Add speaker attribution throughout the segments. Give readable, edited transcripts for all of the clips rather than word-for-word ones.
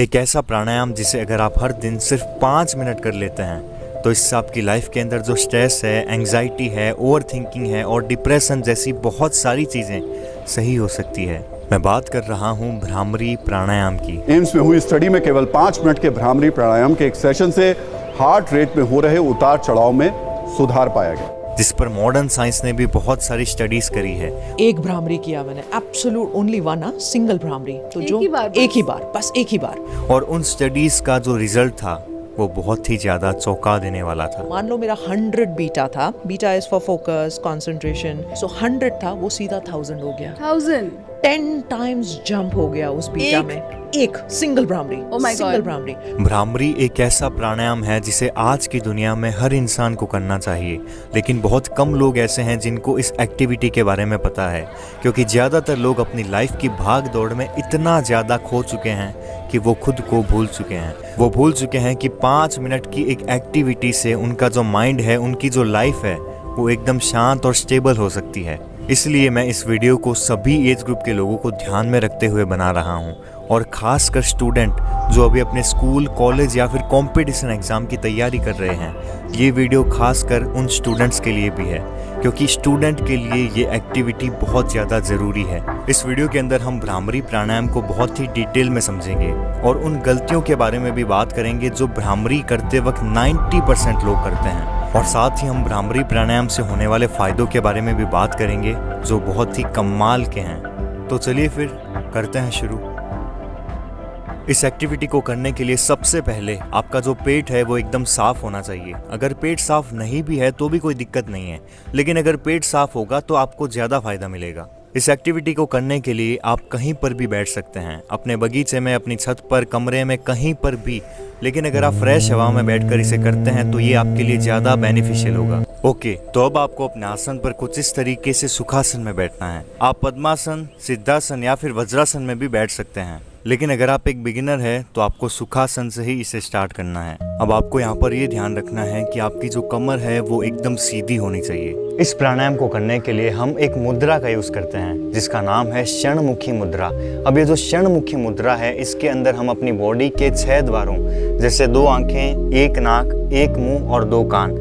Speaker 1: एक ऐसा प्राणायाम जिसे अगर आप हर दिन सिर्फ 5 मिनट कर लेते हैं तो इससे आपकी लाइफ के अंदर जो स्ट्रेस है, एंग्जाइटी है, ओवर थिंकिंग है और डिप्रेशन जैसी बहुत सारी चीज़ें सही हो सकती है। मैं बात कर रहा हूँ भ्रामरी प्राणायाम की।
Speaker 2: एम्स में हुई स्टडी में केवल 5 मिनट के भ्रामरी प्राणायाम के एक सेशन से हार्ट रेट में हो रहे उतार चढ़ाव में सुधार पाया गया,
Speaker 1: जिस पर मॉडर्न साइंस ने भी बहुत सारी स्टडीज करी है।
Speaker 3: एक भ्रामरी किया मैंने, absolute only one, single bhramari, तो जो एक ही बार, बस एक ही बार।
Speaker 1: और उन स्टडीज का जो रिजल्ट था वो बहुत ही ज्यादा चौंका देने वाला था।
Speaker 3: मान लो मेरा 100 बीटा था, beta is for focus, concentration, so 100 था, वो सीधा 1000 हो गया। 10 टाइम्स जंप हो गया उस बीटा में। एक सिंगल भ्रामरी, सिंगल भ्रामरी।
Speaker 1: भ्रामरी एक ऐसा प्राणायाम है जिसे आज की दुनिया में हर इंसान को करना चाहिए, लेकिन बहुत कम लोग ऐसे हैं जिनको इस एक्टिविटी के बारे में पता है, क्योंकि ज़्यादातर लोग अपनी लाइफ की भाग दौड़ में इतना ज़्यादा खो चुके हैं कि वो खुद को भूल चुके हैं। वो भूल चुके हैं कि 5 मिनट की एक एक्टिविटी से उनका जो माइंड है, उनकी जो लाइफ है, वो एकदम शांत और स्टेबल हो सकती है। इसलिए मैं इस वीडियो को सभी एज ग्रुप के लोगों को ध्यान में रखते हुए बना रहा हूँ, और ख़ासकर स्टूडेंट जो अभी अपने स्कूल, कॉलेज या फिर कंपटीशन एग्ज़ाम की तैयारी कर रहे हैं। ये वीडियो खासकर उन स्टूडेंट्स के लिए भी है, क्योंकि स्टूडेंट के लिए ये एक्टिविटी बहुत ज़्यादा ज़रूरी है। इस वीडियो के अंदर हम भ्रामरी प्राणायाम को बहुत ही डिटेल में समझेंगे और उन गलतियों के बारे में भी बात करेंगे जो भ्रामरी करते वक्त 90% लोग करते हैं। और साथ ही हम भ्रामरी प्राणायाम से होने वाले फ़ायदों के बारे में भी बात करेंगे जो बहुत ही कमाल के हैं। तो चलिए फिर करते हैं शुरू। इस एक्टिविटी को करने के लिए सबसे पहले आपका जो पेट है वो एकदम साफ होना चाहिए। अगर पेट साफ नहीं भी है तो भी कोई दिक्कत नहीं है, लेकिन अगर पेट साफ होगा तो आपको ज़्यादा फायदा मिलेगा। इस एक्टिविटी को करने के लिए आप कहीं पर भी बैठ सकते हैं, अपने बगीचे में, अपनी छत पर, कमरे में, कहीं पर भी। लेकिन अगर आप फ्रेश हवा में बैठकर इसे करते हैं तो ये आपके लिए ज़्यादा बेनिफिशियल होगा। ओके, तो अब आपको अपने आसन पर कुछ इस तरीके से सुखासन में बैठना है। आप पद्मासन, सिद्धासन या फिर वज्रासन में भी बैठ सकते हैं, लेकिन अगर आप एक बिगिनर है तो आपको सुखासन से ही इसे स्टार्ट करना है। अब आपको यहाँ पर ये ध्यान रखना है कि आपकी जो कमर है वो एकदम सीधी होनी चाहिए। इस प्राणायाम को करने के लिए हम एक मुद्रा का यूज करते हैं जिसका नाम है क्षणमुखी मुद्रा। अब ये जो क्षणमुखी मुद्रा है, इसके अंदर हम अपनी बॉडी के 6 द्वारों, जैसे 2 आंखें, 1 नाक, 1 मुंह और 2 कान,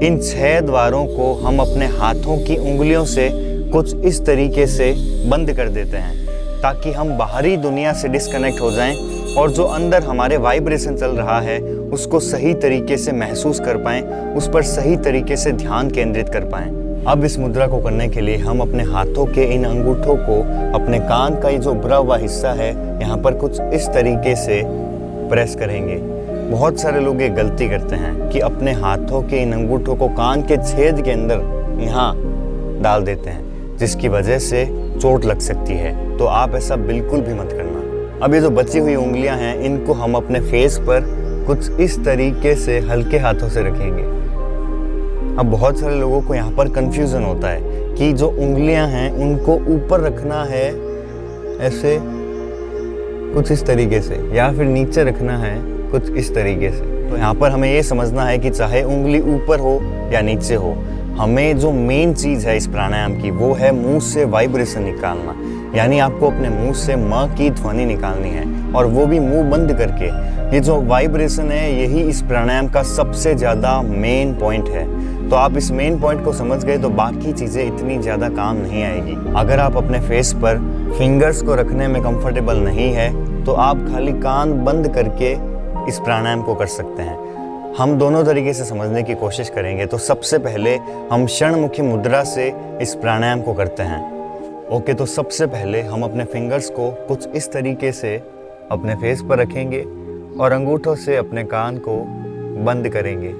Speaker 1: इन 6 द्वारों को हम अपने हाथों की उंगलियों से कुछ इस तरीके से बंद कर देते हैं ताकि हम बाहरी दुनिया से डिस्कनेक्ट हो जाएं और जो अंदर हमारे वाइब्रेशन चल रहा है उसको सही तरीके से महसूस कर पाएं, उस पर सही तरीके से ध्यान केंद्रित कर पाएं। अब इस मुद्रा को करने के लिए हम अपने हाथों के इन अंगूठों को अपने कान का ये जो भरा हुआ हिस्सा है यहाँ पर कुछ इस तरीके से प्रेस करेंगे। बहुत सारे लोग ये गलती करते हैं कि अपने हाथों के इन अंगूठों को कान के छेद के अंदर यहाँ डाल देते हैं, जिसकी वजह से चोट लग सकती है। तो आप ऐसा बिल्कुल भी मत करना। अब ये जो बची हुई उंगलियां हैं, इनको हम अपने फेस पर कुछ इस तरीके से हल्के हाथों से रखेंगे। अब बहुत सारे लोगों को यहाँ पर कंफ्यूजन होता है कि जो उंगलियां हैं उनको ऊपर रखना है ऐसे कुछ इस तरीके से, या फिर नीचे रखना है कुछ इस तरीके से। तो यहाँ पर हमें ये समझना है कि चाहे उंगली ऊपर हो या नीचे हो, हमें जो मेन चीज़ है इस प्राणायाम की वो है मुंह से वाइब्रेशन निकालना। यानी आपको अपने मुंह से म की ध्वनि निकालनी है, और वो भी मुंह बंद करके। ये जो वाइब्रेशन है यही इस प्राणायाम का सबसे ज़्यादा मेन पॉइंट है। तो आप इस मेन पॉइंट को समझ गए तो बाकी चीज़ें इतनी ज़्यादा काम नहीं आएगी। अगर आप अपने फेस पर फिंगर्स को रखने में कंफर्टेबल नहीं है तो आप खाली कान बंद करके इस प्राणायाम को कर सकते हैं। हम दोनों तरीके से समझने की कोशिश करेंगे। तो सबसे पहले हम क्षणमुखी मुद्रा से इस प्राणायाम को करते हैं। ओके, तो सबसे पहले हम अपने फिंगर्स को कुछ इस तरीके से अपने फेस पर रखेंगे और अंगूठों से अपने कान को बंद करेंगे।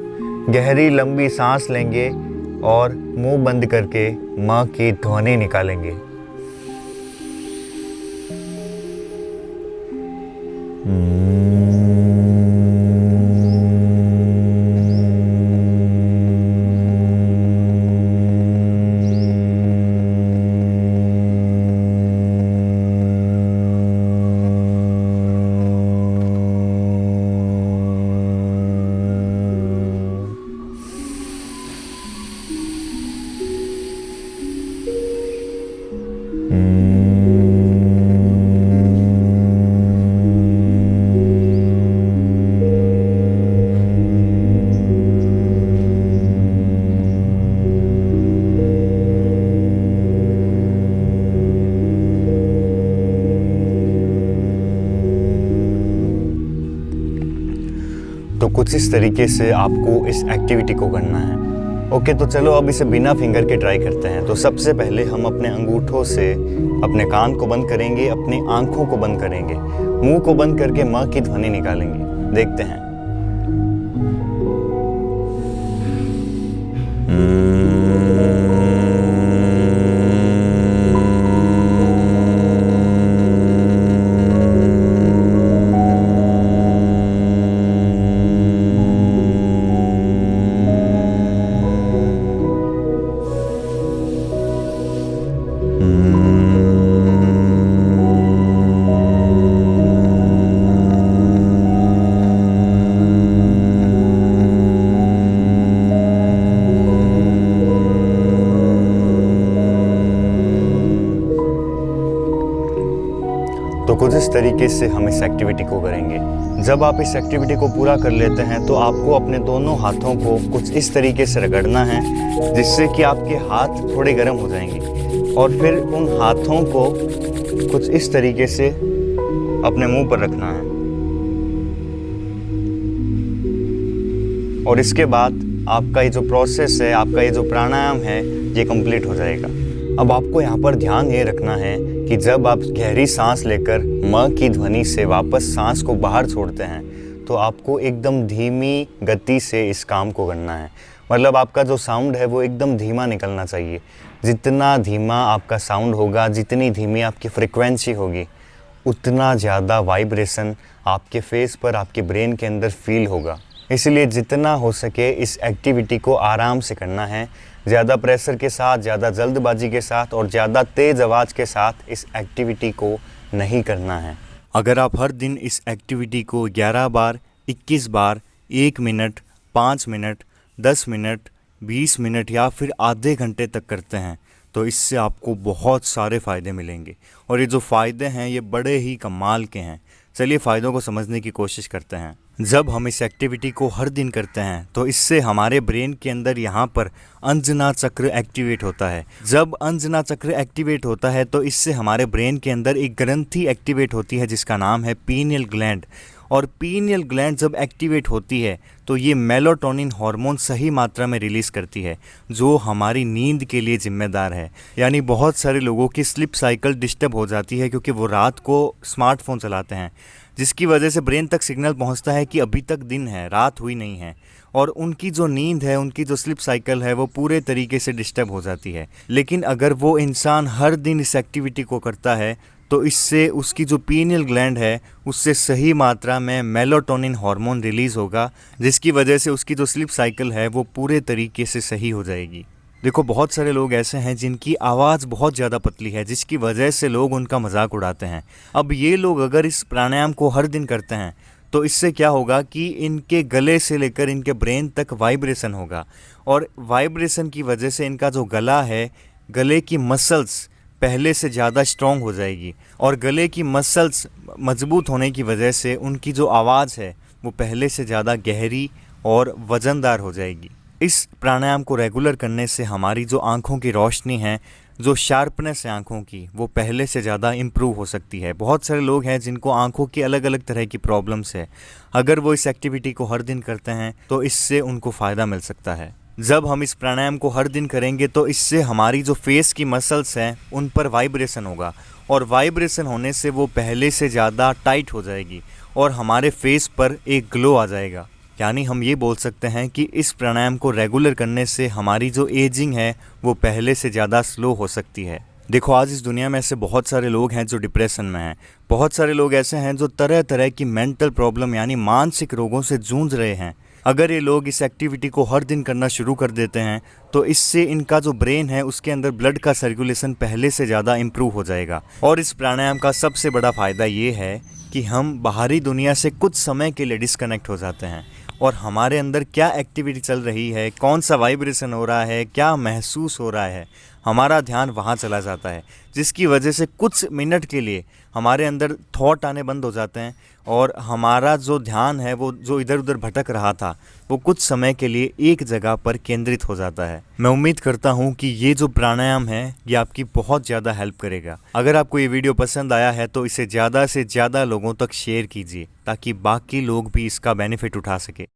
Speaker 1: गहरी लंबी सांस लेंगे और मुंह बंद करके माँ की ध्वनि निकालेंगे। तो कुछ इस तरीके से आपको इस एक्टिविटी को करना है। ओके, तो चलो अब इसे बिना फिंगर के ट्राई करते हैं। तो सबसे पहले हम अपने अंगूठों से अपने कान को बंद करेंगे, अपनी आंखों को बंद करेंगे, मुंह को बंद करके म की ध्वनि निकालेंगे। देखते हैं। तो कुछ इस तरीके से हम इस एक्टिविटी को करेंगे। जब आप इस एक्टिविटी को पूरा कर लेते हैं तो आपको अपने दोनों हाथों को कुछ इस तरीके से रगड़ना है जिससे कि आपके हाथ थोड़े गर्म हो जाएंगे, और फिर उन हाथों को कुछ इस तरीके से अपने मुंह पर रखना है, और इसके बाद आपका ये जो प्रोसेस है, आपका ये जो प्राणायाम है, ये कंप्लीट हो जाएगा। अब आपको यहाँ पर ध्यान ये रखना है कि जब आप गहरी सांस लेकर म की ध्वनि से वापस सांस को बाहर छोड़ते हैं तो आपको एकदम धीमी गति से इस काम को करना है। मतलब आपका जो साउंड है वो एकदम धीमा निकलना चाहिए। जितना धीमा आपका साउंड होगा, जितनी धीमी आपकी फ्रिक्वेंसी होगी, उतना ज़्यादा वाइब्रेशन आपके फेस पर, आपके ब्रेन के अंदर फील होगा। इसलिए जितना हो सके इस एक्टिविटी को आराम से करना है, ज़्यादा प्रेशर के साथ, ज़्यादा जल्दबाजी के साथ और ज़्यादा तेज़ आवाज़ के साथ इस एक्टिविटी को नहीं करना है। अगर आप हर दिन इस एक्टिविटी को 11 बार, 21 बार, 1 मिनट, 5 मिनट, 10 मिनट, 20 मिनट या फिर आधे घंटे तक करते हैं तो इससे आपको बहुत सारे फ़ायदे मिलेंगे, और ये जो फ़ायदे हैं ये बड़े ही कमाल के हैं। चलिए फ़ायदों को समझने की कोशिश करते हैं। जब हम इस एक्टिविटी को हर दिन करते हैं तो इससे हमारे ब्रेन के अंदर यहाँ पर अंजना चक्र एक्टिवेट होता है। जब अंजना चक्र एक्टिवेट होता है तो इससे हमारे ब्रेन के अंदर एक ग्रंथि एक्टिवेट होती है जिसका नाम है पीनियल ग्लैंड। और पीनियल ग्लैंड जब एक्टिवेट होती है तो ये मेलाटोनिन हार्मोन सही मात्रा में रिलीज़ करती है जो हमारी नींद के लिए जिम्मेदार है। यानी बहुत सारे लोगों की स्लीप साइकिल डिस्टर्ब हो जाती है क्योंकि वो रात को स्मार्टफोन चलाते हैं, जिसकी वजह से ब्रेन तक सिग्नल पहुंचता है कि अभी तक दिन है, रात हुई नहीं है, और उनकी जो नींद है, उनकी जो स्लीप साइकिल है वो पूरे तरीके से डिस्टर्ब हो जाती है। लेकिन अगर वो इंसान हर दिन इस एक्टिविटी को करता है तो इससे उसकी जो पीनियल ग्लैंड है उससे सही मात्रा में मेलाटोनिन हार्मोन रिलीज़ होगा, जिसकी वजह से उसकी जो स्लीप साइकिल है वो पूरे तरीके से सही हो जाएगी। देखो, बहुत सारे लोग ऐसे हैं जिनकी आवाज़ बहुत ज़्यादा पतली है जिसकी वजह से लोग उनका मजाक उड़ाते हैं। अब ये लोग अगर इस प्राणायाम को हर दिन करते हैं तो इससे क्या होगा कि इनके गले से लेकर इनके ब्रेन तक वाइब्रेशन होगा, और वाइब्रेशन की वजह से इनका जो गला है, गले की मसल्स पहले से ज़्यादा स्ट्रॉन्ग हो जाएगी, और गले की मसल्स मजबूत होने की वजह से उनकी जो आवाज़ है वो पहले से ज़्यादा गहरी और वज़नदार हो जाएगी। इस प्राणायाम को रेगुलर करने से हमारी जो आँखों की रोशनी है, जो शार्पनेस है आँखों की, वो पहले से ज़्यादा इम्प्रूव हो सकती है। बहुत सारे लोग हैं जिनको आँखों की अलग अलग तरह की प्रॉब्लम्स है, अगर वो इस एक्टिविटी को हर दिन करते हैं तो इससे उनको फ़ायदा मिल सकता है। जब हम इस प्राणायाम को हर दिन करेंगे तो इससे हमारी जो फेस की मसल्स हैं उन पर वाइब्रेशन होगा, और वाइब्रेशन होने से वो पहले से ज़्यादा टाइट हो जाएगी और हमारे फेस पर एक ग्लो आ जाएगा। यानी हम ये बोल सकते हैं कि इस प्राणायाम को रेगुलर करने से हमारी जो एजिंग है वो पहले से ज़्यादा स्लो हो सकती है। देखो, आज इस दुनिया में ऐसे बहुत सारे लोग हैं जो डिप्रेशन में हैं, बहुत सारे लोग ऐसे हैं जो तरह तरह की मेंटल प्रॉब्लम यानी मानसिक रोगों से जूझ रहे हैं। अगर ये लोग इस एक्टिविटी को हर दिन करना शुरू कर देते हैं तो इससे इनका जो ब्रेन है उसके अंदर ब्लड का सर्कुलेशन पहले से ज़्यादा इम्प्रूव हो जाएगा। और इस प्राणायाम का सबसे बड़ा फ़ायदा ये है कि हम बाहरी दुनिया से कुछ समय के लिए डिस्कनेक्ट हो जाते हैं, और हमारे अंदर क्या एक्टिविटी चल रही है, कौन सा वाइब्रेशन हो रहा है, क्या महसूस हो रहा है, हमारा ध्यान वहाँ चला जाता है, जिसकी वजह से कुछ मिनट के लिए हमारे अंदर थॉट आने बंद हो जाते हैं और हमारा जो ध्यान है वो जो इधर उधर भटक रहा था वो कुछ समय के लिए एक जगह पर केंद्रित हो जाता है। मैं उम्मीद करता हूँ कि ये जो प्राणायाम है ये आपकी बहुत ज़्यादा हेल्प करेगा। अगर आपको ये वीडियो पसंद आया है तो इसे ज़्यादा से ज़्यादा लोगों तक शेयर कीजिए ताकि बाकी लोग भी इसका बेनिफिट उठा सके।